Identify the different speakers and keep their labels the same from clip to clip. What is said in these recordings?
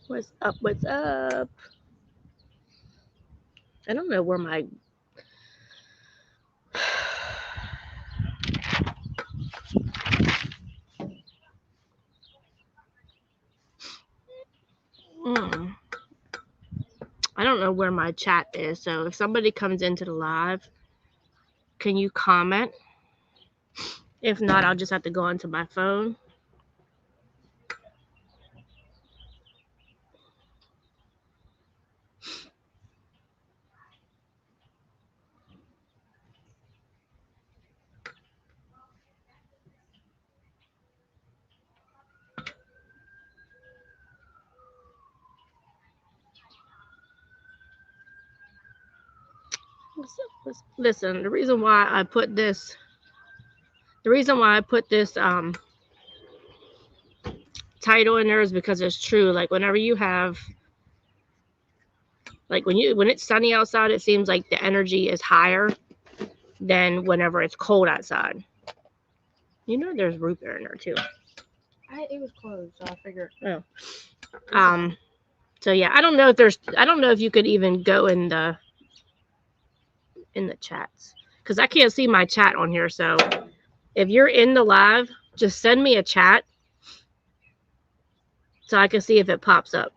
Speaker 1: What's up? What's up? I don't know where my. Mm, I don't know where my chat is. So if somebody comes into the live, can you comment? If not, I'll just have to go onto my phone. Listen, the reason why I put this title in there is because it's true. Like whenever you have, like when it's sunny outside, it seems like the energy is higher than whenever it's cold outside. You know, there's root beer in there too.
Speaker 2: It was closed, so I figured.
Speaker 1: Oh. So yeah, I don't know if you could even go in the chats because I can't see my chat on here. So if you're in the live, just send me a chat so I can see if it pops up.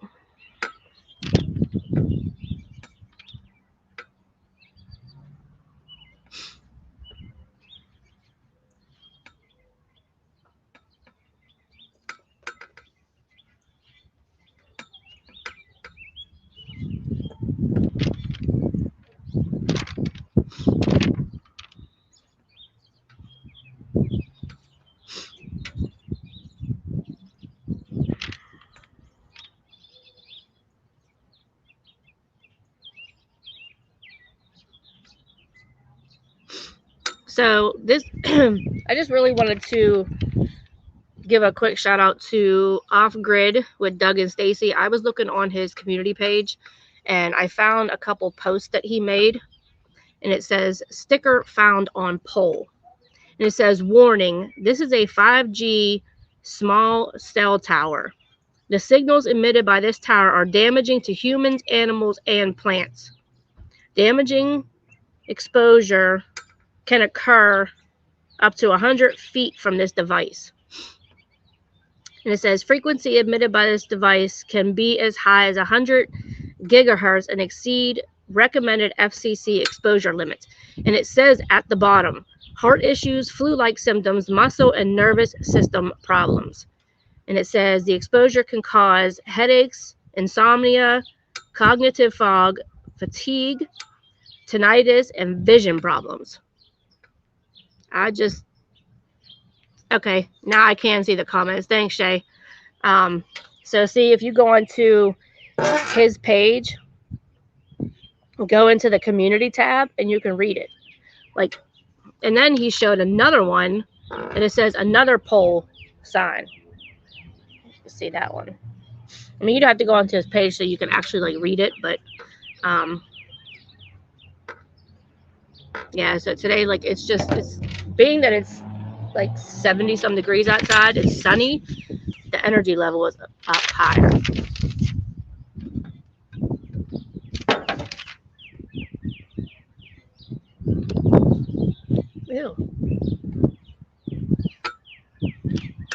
Speaker 1: So this, I just really wanted to give a quick shout out to Off Grid with Doug and Stacy. I was looking on his community page, and I found a couple posts that he made, and it says sticker found on pole, and it says warning: this is a 5G small cell tower. The signals emitted by this tower are damaging to humans, animals, and plants. Damaging exposure can occur up to 100 feet from this device. And it says frequency emitted by this device can be as high as 100 gigahertz and exceed recommended FCC exposure limits. And it says at the bottom, heart issues, flu-like symptoms, muscle and nervous system problems. And it says the exposure can cause headaches, insomnia, cognitive fog, fatigue, tinnitus, and vision problems. Okay, now I can see the comments. Thanks, Shay. So see, if you go onto his page, go into the community tab, and you can read it. Like, and then he showed another one, and it says another pole sign. You see that one? I mean, you'd have to go onto his page so you can actually like read it, but yeah. So today, like, it's being that it's like 70 some degrees outside, it's sunny. The energy level is up higher. Ew.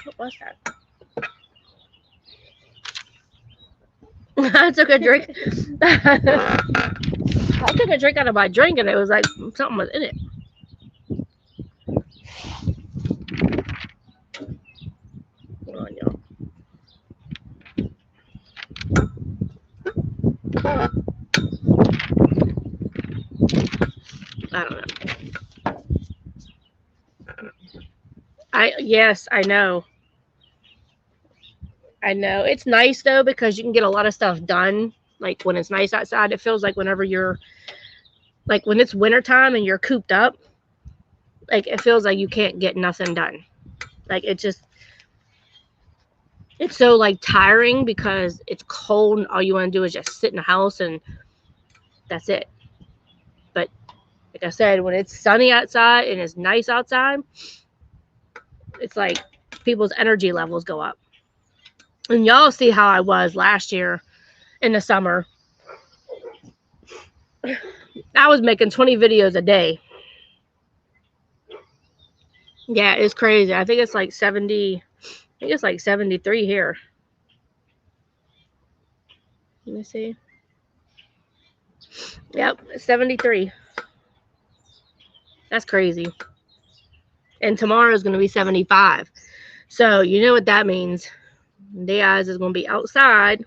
Speaker 1: What was that? I took a drink. I took a drink out of my drink and it was like something was in it. Hold on, y'all. I don't know. Yes, I know. I know. It's nice though because you can get a lot of stuff done. Like when it's nice outside, it feels like whenever you're like when it's wintertime and you're cooped up, like it feels like you can't get nothing done. Like it's so like tiring because it's cold and all you want to do is just sit in the house and that's it. But like I said, when it's sunny outside and it's nice outside, it's like people's energy levels go up. And y'all see how I was last year in the summer. I was making 20 videos a day. Yeah, it's crazy. I think it's like 70. I think it's like 73 here. Let me see. Yep, 73. That's crazy. And tomorrow is going to be 75. So you know what that means. The eyes is going to be outside.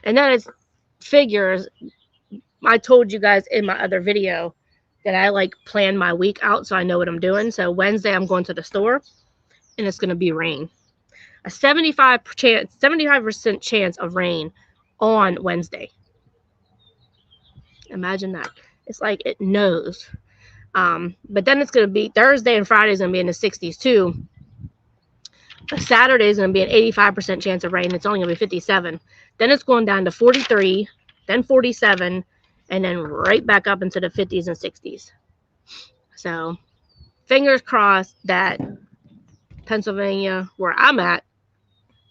Speaker 1: And then it's figures. I told you guys in my other video that I like plan my week out so I know what I'm doing. So Wednesday I'm going to the store and it's going to be rain. A 75% chance of rain on Wednesday. Imagine that. It's like it knows. But then it's going to be Thursday and Friday is going to be in the 60s too. Saturday is going to be an 85% chance of rain. It's only going to be 57. Then it's going down to 43, then 47, and then right back up into the 50s and 60s. So fingers crossed that Pennsylvania, where I'm at,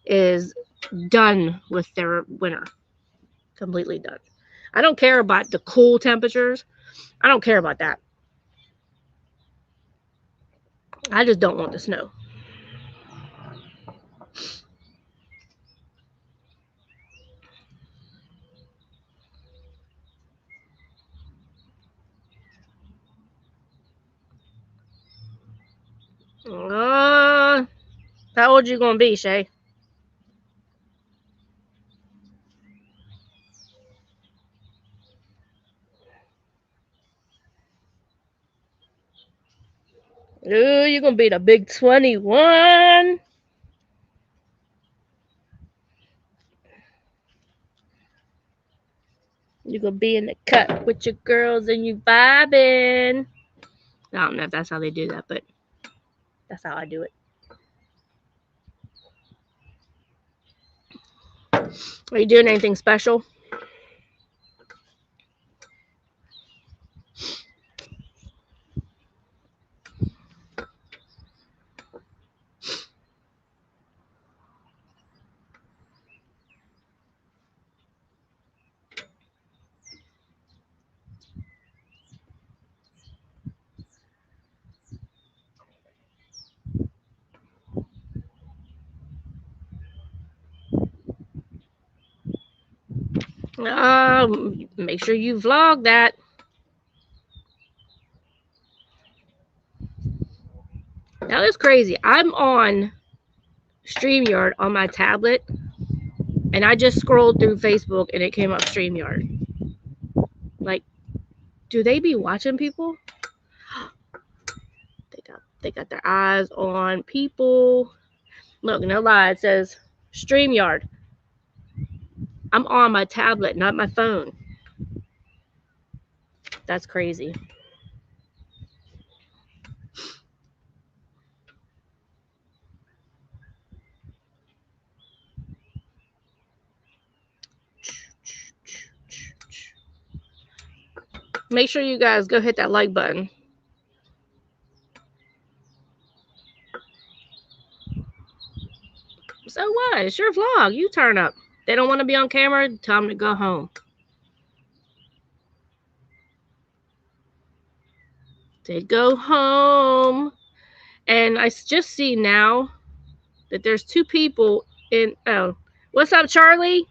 Speaker 1: is done with their winter. Completely done. I don't care about the cool temperatures. I don't care about that. I just don't want the snow. How old you gonna be, Shay? Ooh, you're gonna be the big 21. You're gonna be in the cut with your girls and you vibing. I don't know if that's how they do that, but that's how I do it. Are you doing anything special? Make sure you vlog that. Now it's crazy. I'm on StreamYard on my tablet, and I just scrolled through Facebook and it came up StreamYard. Like, do they be watching people? They got their eyes on people. Look, no lie, it says StreamYard. I'm on my tablet, not my phone. That's crazy. Make sure you guys go hit that like button. So what? It's your vlog. You turn up. They don't want to be on camera. Tell them to go home. They go home. And I just see now that there's 2 people in. Oh, what's up, Charlie?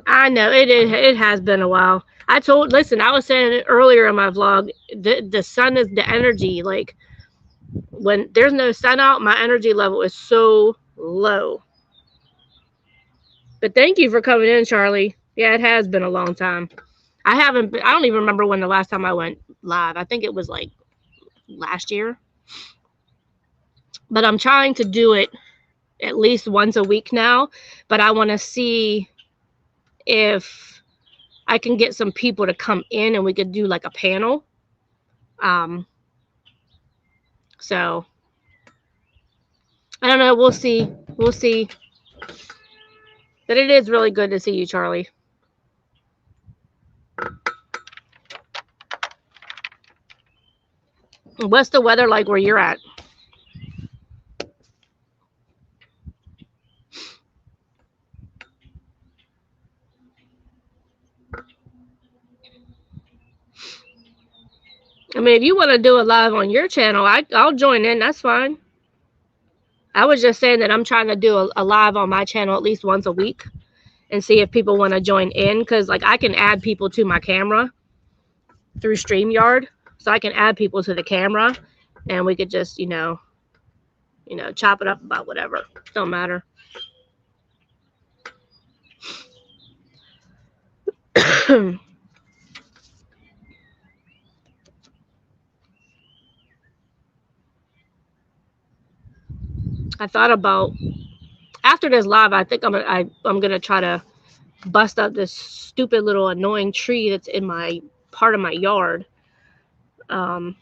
Speaker 1: I know it has been a while. Listen, I was saying it earlier in my vlog. The sun is the energy. Like when there's no sun out, my energy level is so low. But thank you for coming in, Charlie. Yeah, it has been a long time. I don't even remember when the last time I went live. I think it was like last year. But I'm trying to do it at least once a week now. But I want to see if I can get some people to come in and we could do like a panel. So I don't know. We'll see. We'll see. But it is really good to see you, Charlie. What's the weather like where you're at? I mean, if you want to do it live on your channel, I'll join in. That's fine. I was just saying that I'm trying to do a live on my channel at least once a week and see if people want to join in, because like I can add people to my camera through StreamYard, so I can add people to the camera, and we could just chop it up about whatever. Don't matter. I thought about after this live, I think I'm gonna try to bust up this stupid little annoying tree that's in my part of my yard. Oh,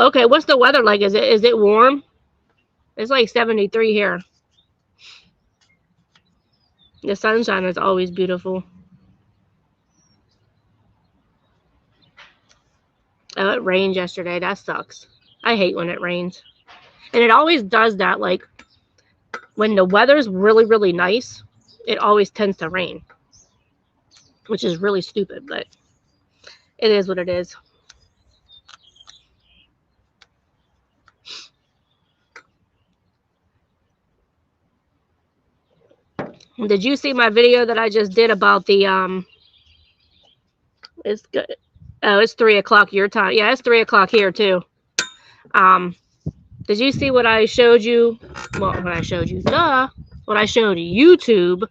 Speaker 1: okay. What's the weather like? Is it warm? It's like 73 here. The sunshine is always beautiful. Oh, it rained yesterday. That sucks. I hate when it rains. And it always does that. Like, when the weather's really, really nice, it always tends to rain. Which is really stupid, but it is what it is. Did you see my video that I just did about the it's good. Oh, it's 3 o'clock your time. Yeah, it's 3 o'clock here too. Did you see what I showed you? Well, what I showed you, what I showed YouTube.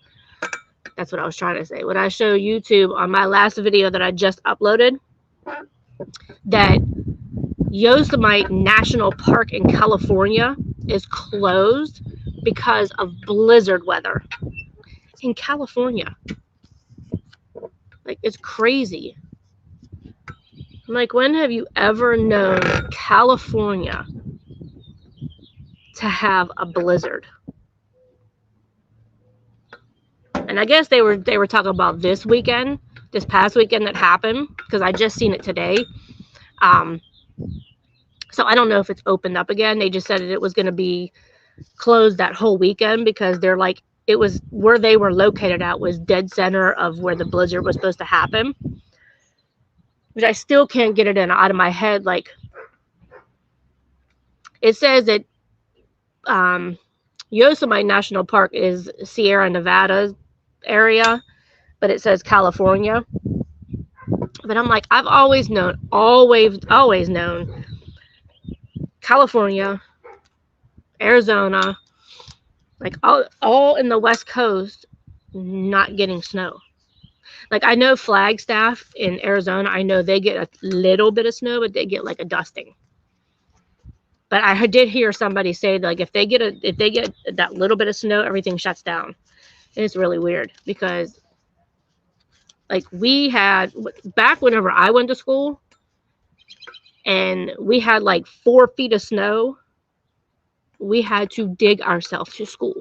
Speaker 1: That's what I was trying to say. What I showed YouTube on my last video that I just uploaded, that Yosemite National Park in California is closed because of blizzard weather in California. Like, it's crazy. Like, when have you ever known California to have a blizzard? And I guess they were talking about this past weekend that happened, because I just seen it today. So I don't know if it's opened up again. They just said that it was going to be closed that whole weekend, because they're like, it was where they were located at was dead center of where the blizzard was supposed to happen. Which I still can't get it out of my head. Like, it says that Yosemite National Park is Sierra Nevada area, but it says California. But I'm like, I've always known California, Arizona, like all in the West Coast, not getting snow. Like, I know Flagstaff in Arizona, I know they get a little bit of snow, but they get like a dusting. But I did hear somebody say, like, if they get that little bit of snow, everything shuts down. And it's really weird, because like, we had back whenever I went to school, and we had like 4 feet of snow, we had to dig ourselves to school.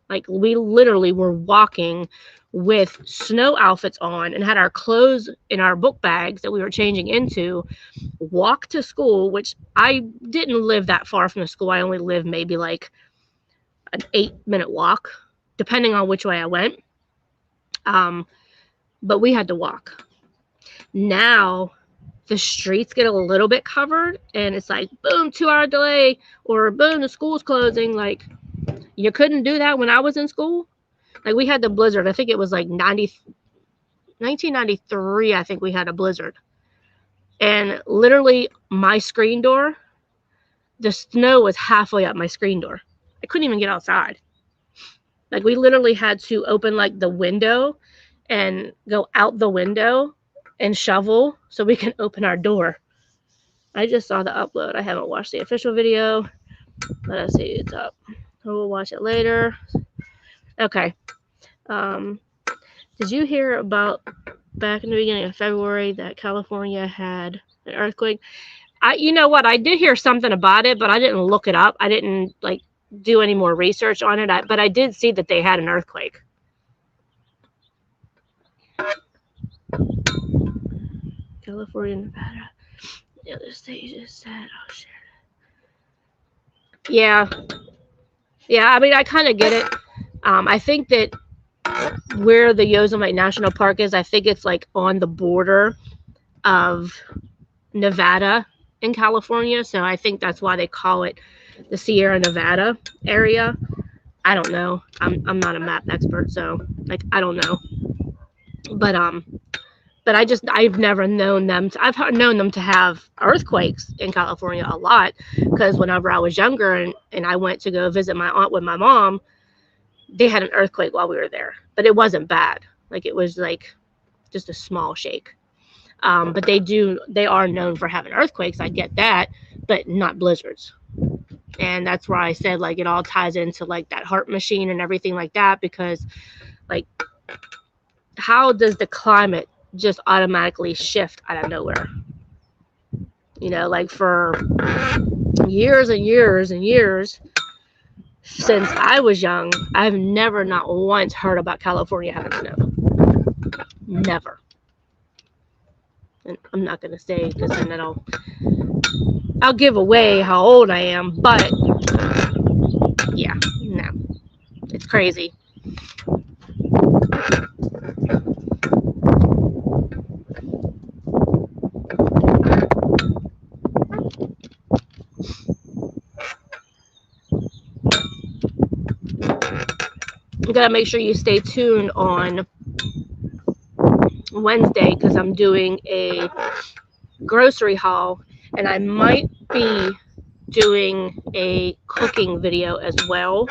Speaker 1: Like, we literally were walking with snow outfits on and had our clothes in our book bags that we were changing into, walk to school, which I didn't live that far from the school. I only lived maybe like an 8-minute walk, depending on which way I went. But we had to walk. Now the streets get a little bit covered, and it's like, boom, 2-hour delay, or boom, the school's closing. Like, you couldn't do that when I was in school. Like, we had the blizzard. I think it was like 1993. I think we had a blizzard. And literally my screen door, the snow was halfway up my screen door. I couldn't even get outside. Like, we literally had to open like the window and go out the window and shovel so we can open our door. I just saw the upload. I haven't watched the official video. Let us see, it's up. We'll watch it later. Okay. Did you hear about back in the beginning of February that California had an earthquake? You know what? I did hear something about it, but I didn't look it up. I didn't like do any more research on it. But I did see that they had an earthquake. California, Nevada. The other state just said, oh shit. Yeah. Yeah, I mean, I kind of get it. I think that where the Yosemite National Park is, I think it's like on the border of Nevada in California. So I think that's why they call it the Sierra Nevada area. I don't know. I'm not a map expert, so like I don't know. But I've never known them I've known them to have earthquakes in California a lot, because whenever I was younger and I went to go visit my aunt with my mom, they had an earthquake while we were there, but it wasn't bad. Like it was like just a small shake. But they are known for having earthquakes. I get that, but not blizzards. And that's where I said like it all ties into like that heart machine and everything like that, because like how does the climate just automatically shift out of nowhere? You know, like for years and years and years since I was young, I've never not once heard about California having snow. Never. And I'm not gonna say, because then I'll give away how old I am, but yeah, no. It's crazy. You gotta make sure you stay tuned on Wednesday, because I'm doing a grocery haul, and I might be doing a cooking video as well.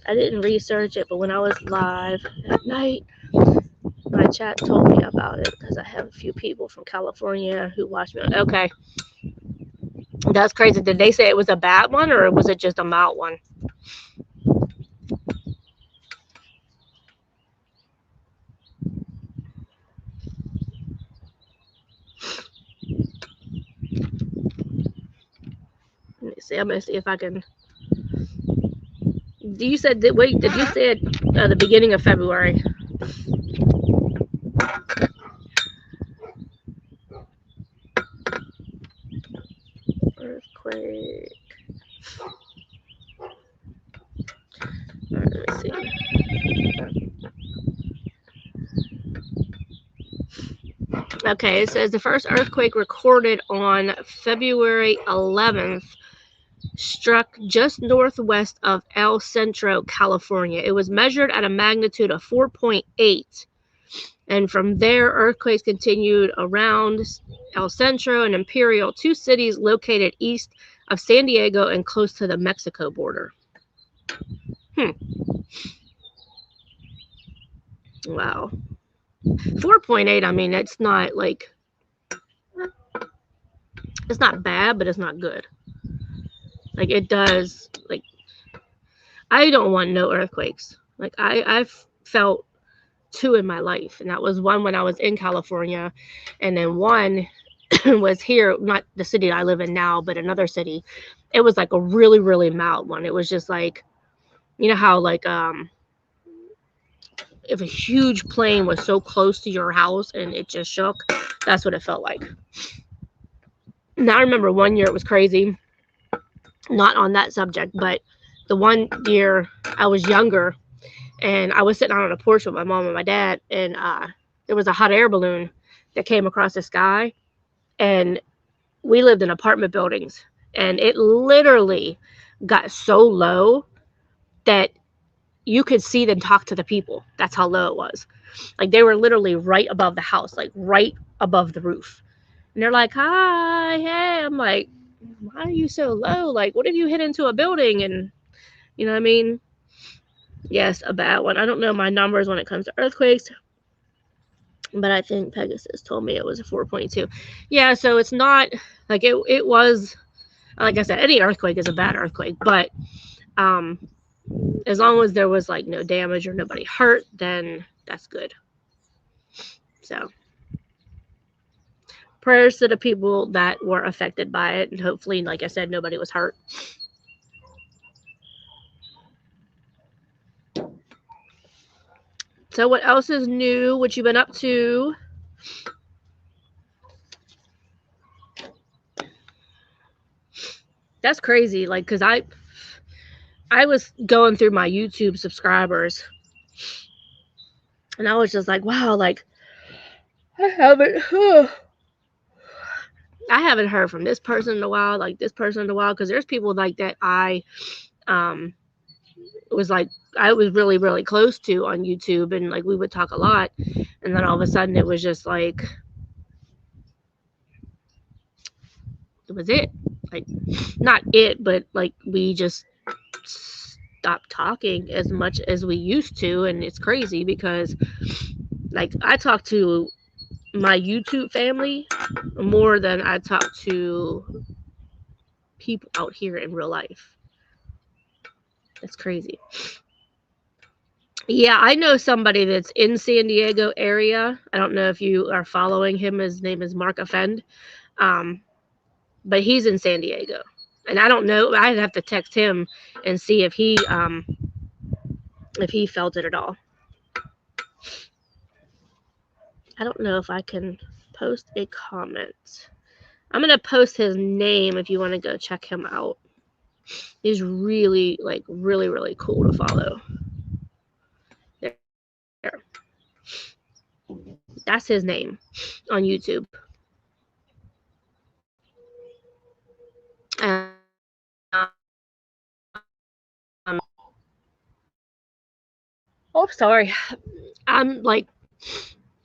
Speaker 1: I didn't research it, but when I was live at night, my chat told me about it, because I have a few people from California who watch me. Okay. That's crazy. Did they say it was a bad one, or was it just a mild one? Let me see. I'm gonna see if I can. You said that. Wait, did you say it the beginning of February? Earthquake. All right, let me see. Okay, it says the first earthquake recorded on February 11th struck just northwest of El Centro, California. It was measured at a magnitude of 4.8. And from there, earthquakes continued around El Centro and Imperial, two cities located east of San Diego and close to the Mexico border. Wow. 4.8, I mean, it's not like, it's not bad, but it's not good. Like, it does, like, I don't want no earthquakes. Like, I've felt two in my life, and that was one when I was in California, and then one was here, not the city I live in now, but another city. It was like a really, really mild one. It was just like, you know how like if a huge plane was so close to your house and it just shook, that's what it felt like. Now I remember one year it was crazy, not on that subject, but the one year I was younger and I was sitting out on a porch with my mom and my dad, and there was a hot air balloon that came across the sky, and we lived in apartment buildings, and it literally got so low that you could see them talk to the people. That's how low it was. Like they were literally right above the house, like right above the roof. And they're like, "Hi, hey." I'm like, "Why are you so low? Like, what if you hit into a building?" And you know what I mean? Yes, a bad one. I don't know my numbers when it comes to earthquakes, but I think Pegasus told me it was a 4.2. Yeah, so it's not like it was, like I said, any earthquake is a bad earthquake, but as long as there was like no damage or nobody hurt, then that's good. So prayers to the people that were affected by it, and hopefully, like I said, nobody was hurt. So what else is new? What you been up to? That's crazy. Like, cause I was going through my YouTube subscribers, And I was just like, wow, like I haven't I haven't heard from this person in a while, like this person in a while, because there's people like that um was like I was really, really close to on YouTube, and like we would talk a lot, and then all of a sudden it was just like it was it. Like not it, but like we just stopped talking as much as we used to, and it's crazy because like I talk to my YouTube family more than I talk to people out here in real life. It's crazy. Yeah, I know somebody that's in San Diego area. I don't know if you are following him. His name is Mark Offend. Um, but he's in San Diego. And I don't know. I'd have to text him and see if he felt it at all. I don't know if I can post a comment. I'm gonna post his name if you want to go check him out. He's really like really, really cool to follow. There. That's his name on YouTube. Oh, sorry. I'm like,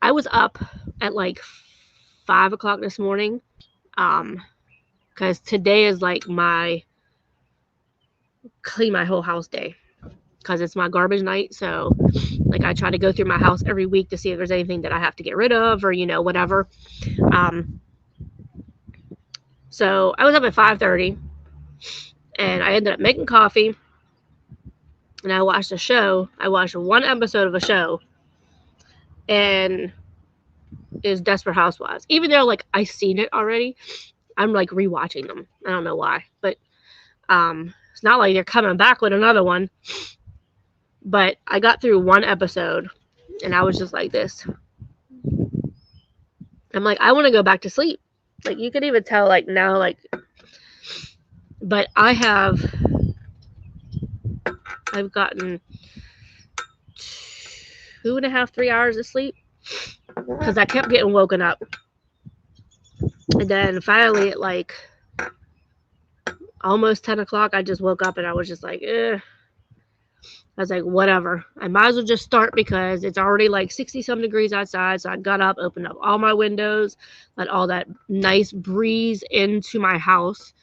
Speaker 1: I was up at like 5 o'clock this morning. Because today is like my clean my whole house day. Because it's my garbage night. So, like, I try to go through my house every week to see if there's anything that I have to get rid of or, whatever. So I was up at 5:30 and I ended up making coffee and I watched a show. I watched one episode of a show and is Desperate Housewives. Even though like I've seen it already, I'm like rewatching them. I don't know why, but it's not like they're coming back with another one. But I got through one episode and I was just like this. I'm like, I want to go back to sleep. Like you could even tell like now, like, but I've gotten 2.5, 3 hours of sleep because I kept getting woken up. And then finally at like almost 10 o'clock, I just woke up and I was just like, I was like, whatever. I might as well just start because it's already like 60-some degrees outside. So I got up, opened up all my windows, let all that nice breeze into my house.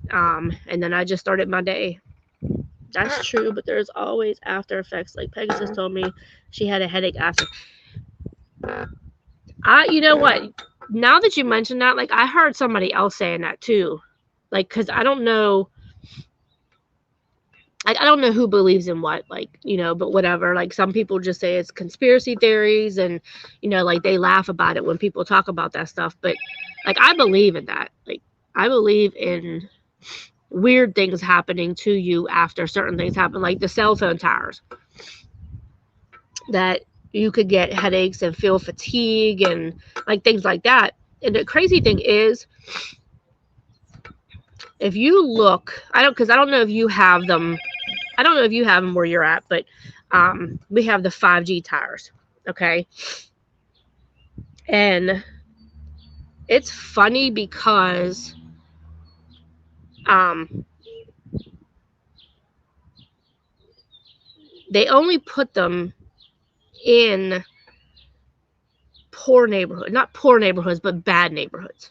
Speaker 1: And then I just started my day. That's true, but there's always after effects. Like Pegasus told me she had a headache after. You know what? Now that you mention that, like I heard somebody else saying that too. Like, cause I don't know who believes in what, like, but whatever. Like some people just say it's conspiracy theories and, like they laugh about it when people talk about that stuff. But like, I believe in that. Like I believe in weird things happening to you after certain things happen, like the cell phone towers, that you could get headaches and feel fatigue and like things like that. And the crazy thing is, if you look, because I don't know if you have them. I don't know if you have them where you're at, but we have the 5G towers, okay? And it's funny because they only put them in not poor neighborhoods, but bad neighborhoods,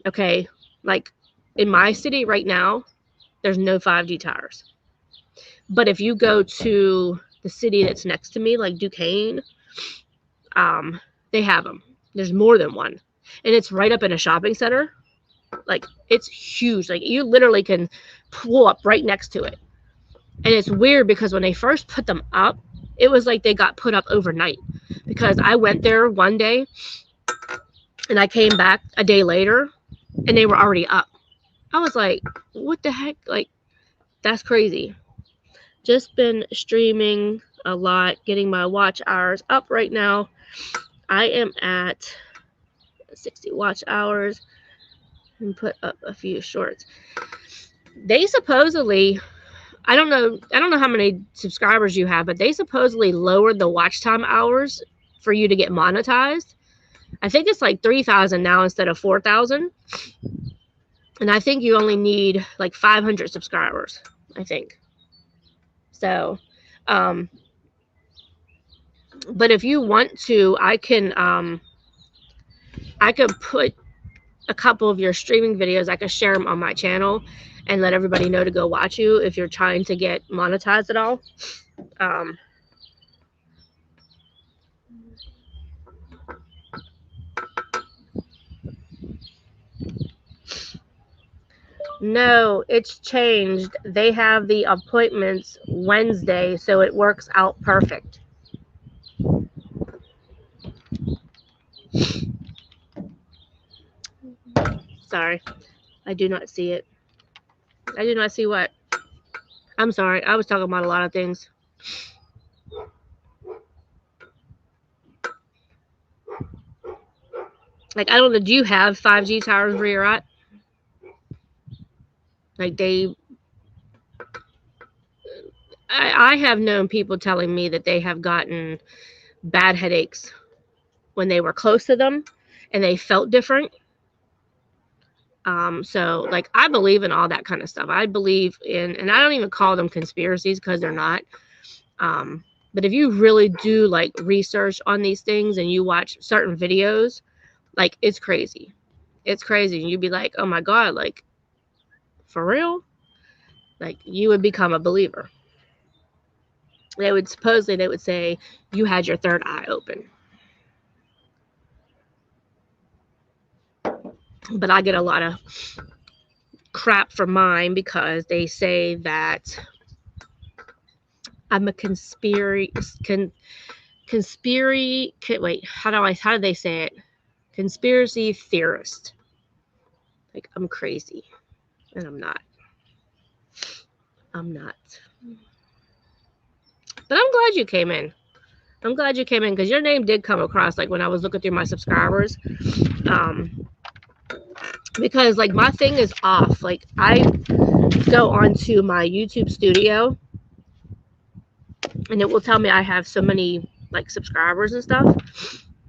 Speaker 1: okay? Like in my city right now, there's no 5G towers. But if you go to the city that's next to me, like Duquesne, they have them. There's more than one. And it's right up in a shopping center. Like, it's huge. Like, you literally can pull up right next to it. And it's weird because when they first put them up, it was like they got put up overnight. Because I went there one day, and I came back a day later, and they were already up. I was like, what the heck? Like, that's crazy. Just been streaming a lot, getting my watch hours up right now. I am at 60 watch hours and put up a few shorts. They supposedly I don't know how many subscribers you have, but they supposedly lowered the watch time hours for you to get monetized. I think it's like 3,000 now instead of 4,000. And I think you only need like 500 subscribers, I think. So, but if you want to, I could put a couple of your streaming videos. I could share them on my channel and let everybody know to go watch you if you're trying to get monetized at all. No, it's changed. They have the appointments Wednesday, so it works out perfect. Sorry, I do not see it. I do not see what? I'm sorry. I was talking about a lot of things. Like, I don't know. Do you have 5G towers where you're at? Like, I have known people telling me that they have gotten bad headaches when they were close to them and they felt different. So like, I believe in all that kind of stuff. I believe in, and I don't even call them conspiracies because they're not. But if you really do like research on these things and you watch certain videos, like, it's crazy. It's crazy. And you'd be like, oh my God, like, for real? Like, you would become a believer. They would say you had your third eye open. But I get a lot of crap for mine because they say that I'm a wait, how do they say it? Conspiracy theorist. Like, I'm crazy. And I'm not. But I'm glad you came in. Because your name did come across, like, when I was looking through my subscribers. Because, like, my thing is off. Like, I go onto my YouTube studio and it will tell me I have so many, like, subscribers and stuff.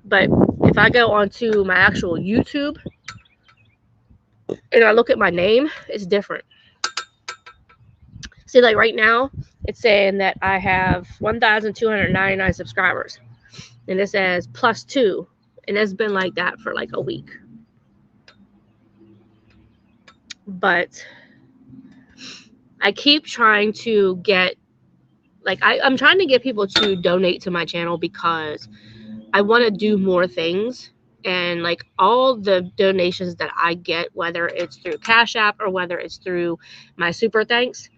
Speaker 1: But if I go onto my actual YouTube and I look at my name, it's different. See, like, right now, it's saying that I have 1,299 subscribers. And it says +2. And it's been like that for like a week. But I keep trying to get, like, I'm trying to get people to donate to my channel because I want to do more things. And like, all the donations that I get, whether it's through Cash App or whether it's through my Super Thanks,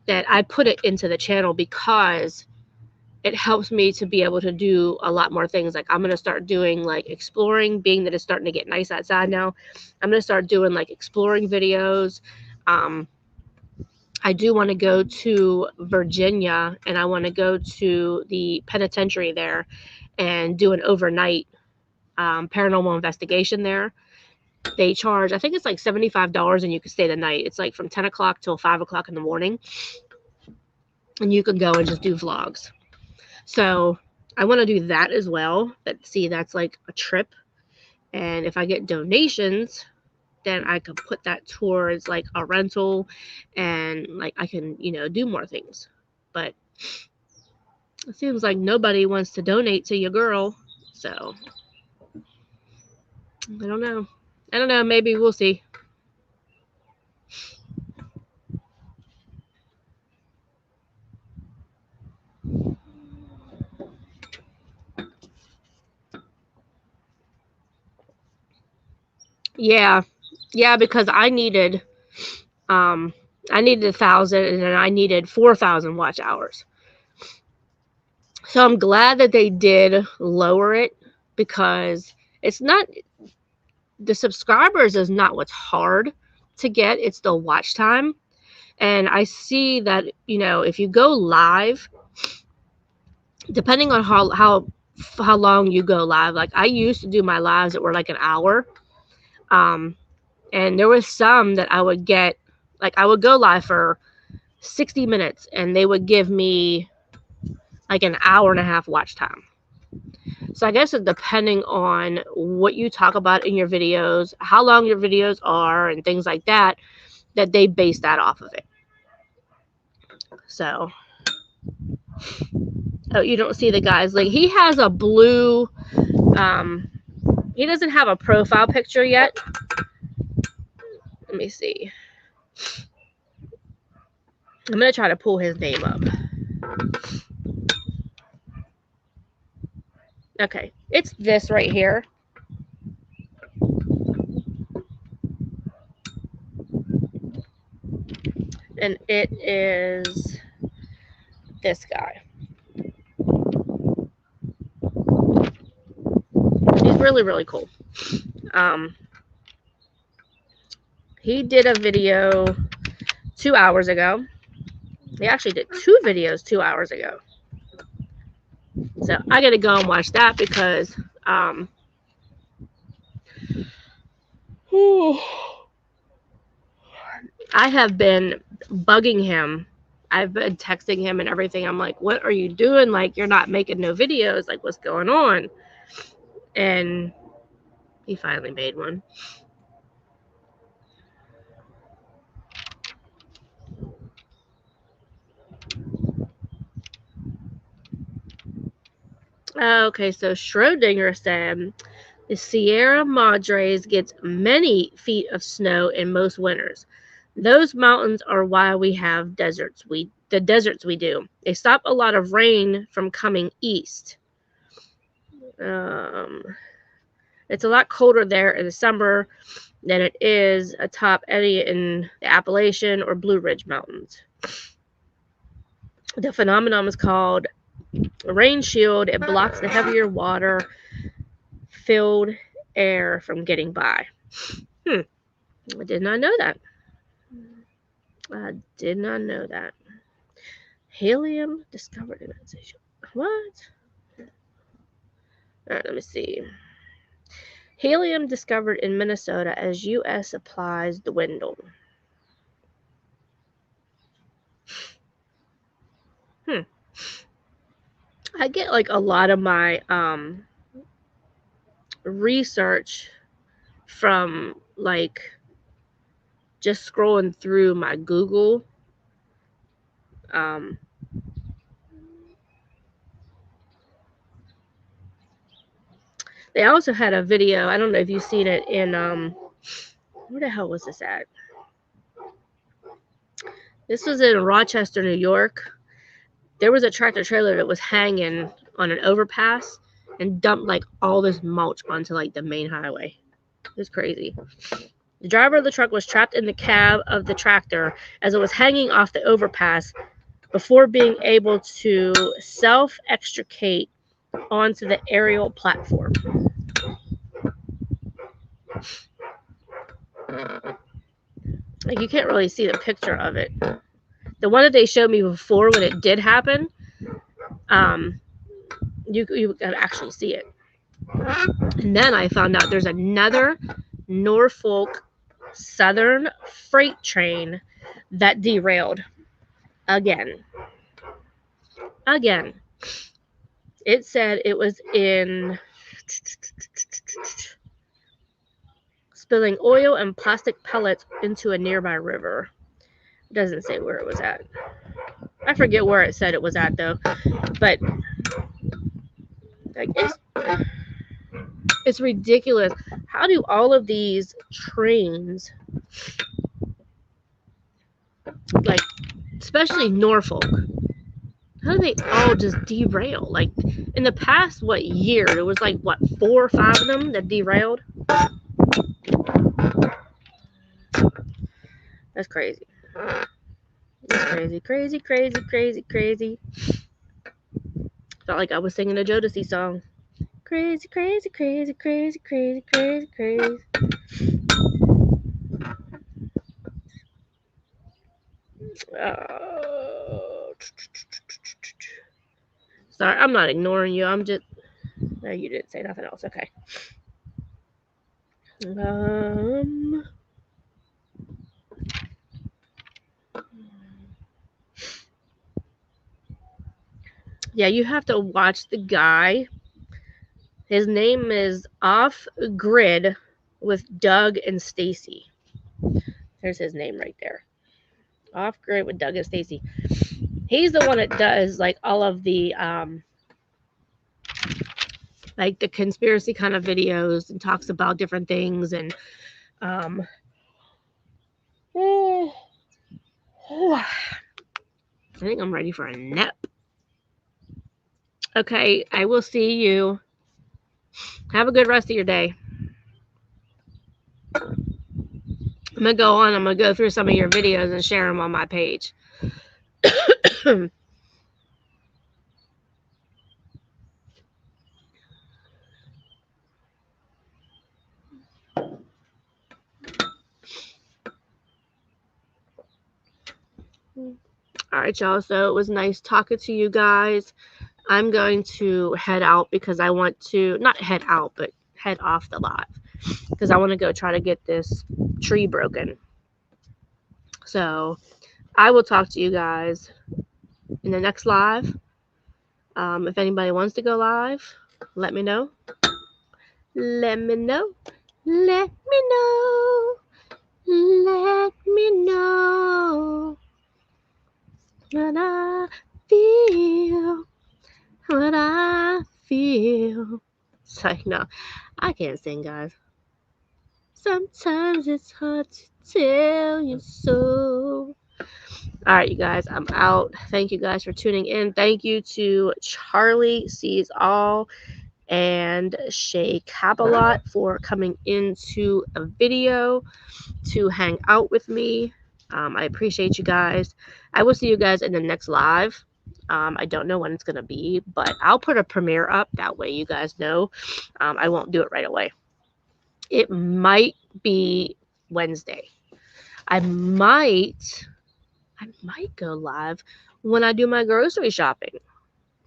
Speaker 1: that I put it into the channel because it helps me to be able to do a lot more things. Like, I'm going to start doing like exploring, being that it's starting to get nice outside now. I'm going to start doing like exploring videos. I do want to go to Virginia and I want to go to the penitentiary there and do an overnight paranormal investigation there. They charge, I think it's like $75 and you can stay the night. It's like from 10 o'clock till 5 o'clock in the morning. And you can go and just do vlogs. So I want to do that as well. That's like a trip. And if I get donations, then I can put that towards like a rental and like I can, do more things. But it seems like nobody wants to donate to your girl. So I don't know. Maybe we'll see. Yeah, because I needed 1,000 and then I needed 4,000 watch hours. So I'm glad that they did lower it because it's not, the subscribers is not what's hard to get. It's the watch time. And I see that, if you go live, depending on how long you go live, like I used to do my lives that were like an hour. And there was some that I would get, like I would go live for 60 minutes, and they would give me like an hour and a half watch time. So I guess it's depending on what you talk about in your videos, how long your videos are, and things like that, that they base that off of it. So, oh, you don't see the guy's link. He has a blue, he doesn't have a profile picture yet. Let me see. I'm going to try to pull his name up. Okay, it's this right here. And it is this guy. He's really, really cool. He did a video 2 hours ago. He actually did 2 videos 2 hours ago. So I got to go and watch that because I have been bugging him. I've been texting him and everything. I'm like, what are you doing? Like, you're not making no videos. Like, what's going on? And he finally made one. Okay, so Schrodinger said the Sierra Madres gets many feet of snow in most winters. Those mountains are why we have deserts. The deserts we do. They stop a lot of rain from coming east. It's a lot colder there in the summer than it is atop any in the Appalachian or Blue Ridge Mountains. The phenomenon is called rain shield. It blocks the heavier water-filled air from getting by. I did not know that. I did not know that. Helium discovered in Asia. What? All right, let me see. Helium discovered in Minnesota as U.S. supplies dwindle. I get like a lot of my research from like just scrolling through my Google. They also had a video. I don't know if you've seen it in where the hell was this at? This was in Rochester, New York. There was a tractor trailer that was hanging on an overpass and dumped like all this mulch onto like the main highway. It was crazy. The driver of the truck was trapped in the cab of the tractor as it was hanging off the overpass before being able to self-extricate onto the aerial platform. Like, you can't really see the picture of it. The one that they showed me before when it did happen, you could actually see it. And then I found out there's another Norfolk Southern freight train that derailed again. It said it was in spilling oil and plastic pellets into a nearby river. It doesn't say where it was at. I forget where it said it was at though. But like it's ridiculous. How do all of these trains, like especially Norfolk, how do they all just derail? Like in the past, what year? It was like what 4 or 5 of them that derailed. That's crazy. That's crazy. Felt like I was singing a Jodeci song. Crazy. Sorry, I'm not ignoring you. I'm just. No, you didn't say nothing else. Okay. Yeah, you have to watch the guy. His name is Off Grid with Doug and Stacy. There's his name right there. Off Grid with Doug and Stacy. He's the one that does like all of the like the conspiracy kind of videos and talks about different things and um I think I'm ready for a nap. Okay, I will see you. Have a good rest of your day. I'm gonna go on. I'm gonna go through some of your videos and share them on my page. All right, y'all. So it was nice talking to you guys. I'm going to head out because I want to not head out, but head off the live because I want to go try to get this tree broken. So I will talk to you guys in the next live. If anybody wants to go live, let me know. Let me know. Let me know. Let me know what I feel. What I feel. It's like, no, I can't sing, guys. Sometimes it's hard to tell you so. All right, you guys, I'm out. Thank you guys for tuning in. Thank you to Charlie Sees All and Shay Capalot for coming into a video to hang out with me. I appreciate you guys. I will see you guys in the next live. I don't know when it's going to be, but I'll put a premiere up. That way you guys know. I won't do it right away. It might be Wednesday. I might go live when I do my grocery shopping.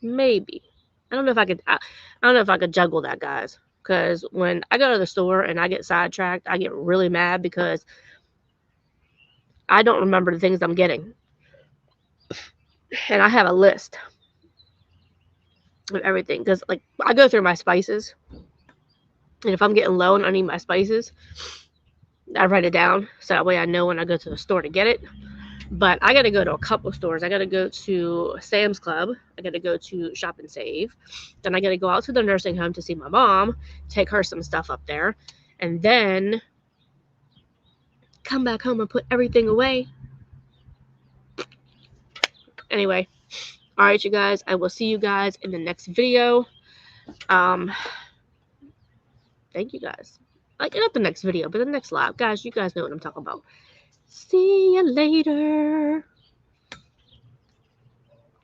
Speaker 1: Maybe. I don't know if I could. I don't know if I could juggle that, guys. Because when I go to the store and I get sidetracked, I get really mad because I don't remember the things I'm getting, and I have a list of everything. Because like I go through my spices, and if I'm getting low and I need my spices, I write it down so that way I know when I go to the store to get it. But I got to go to a couple stores. I got to go to Sam's Club. I got to go to Shop and Save. Then I got to go out to the nursing home to see my mom, take her some stuff up there, and then come back home and put everything away. Anyway, all right, you guys. I will see you guys in the next video. Thank you guys. Like, not the next video, but the next live. Guys, you guys know what I'm talking about. See you later.